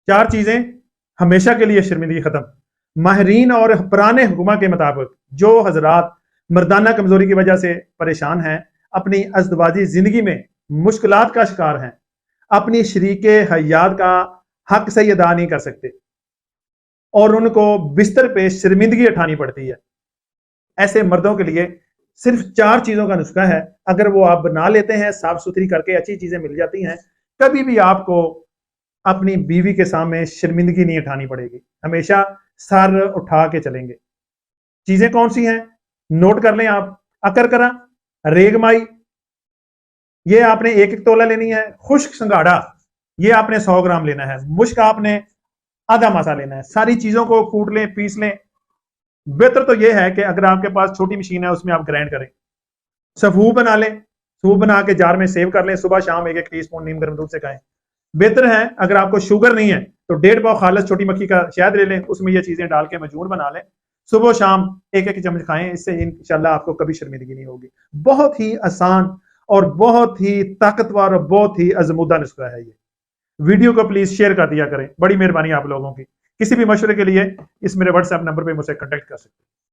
4 चीजें हमेशा के लिए शर्मिंदगी खत्म। माहरीन और पुराने हुक्मा के मुताबिक जो हजरात मर्दाना कमजोरी की वजह से परेशान हैं, अपनी अज़दवाजी जिंदगी में मुश्किलात का शिकार हैं, अपनी शरीके हयात का हक सही अदा नहीं कर सकते और उनको बिस्तर पे शर्मिंदगी उठानी पड़ती है, ऐसे मर्दों के लिए सिर्फ 4 चीजों का नुस्खा है। अगर वो आप बना लेते हैं, साफ सुथरी करके अच्छी चीजें मिल जाती हैं, कभी भी आपको अपनी बीवी के सामने शर्मिंदगी नहीं उठानी पड़ेगी, हमेशा सर उठा के चलेंगे। चीजें कौन सी हैं, नोट कर लें आप। अकरकरा, रेगमाई, ये आपने 1-1 तोला लेनी है। खुश्क संगाड़ा, ये आपने 100 ग्राम लेना है। मुश्क आपने आधा मासा लेना है। सारी चीजों को कूट लें, पीस लें। बेहतर तो यह है कि अगर आपके पास छोटी मशीन है उसमें आप ग्राइंड करें। सफूफ बना लें, सूप बना के जार में सेव कर लें, सुबह शाम 1-1 टीस्पून नीम गर्म दूध से खाएं। बेहतर है अगर आपको शुगर नहीं है तो 1.5 पाव खालस छोटी मक्खी का शहद ले लें, उसमें ये चीजें डाल के मजून बना लें, सुबह शाम 1-1 चम्मच खाएं। इससे इंशाल्लाह आपको कभी शर्मिंदगी नहीं होगी। बहुत ही आसान और बहुत ही ताकतवर और बहुत ही अजमुदा नुस्खा है ये। वीडियो को प्लीज शेयर कर दिया करें, बड़ी मेहरबानी आप लोगों की। किसी भी मशवरे के लिए इस मेरे व्हाट्सएप नंबर पे मुझसे कांटेक्ट कर सकते हैं।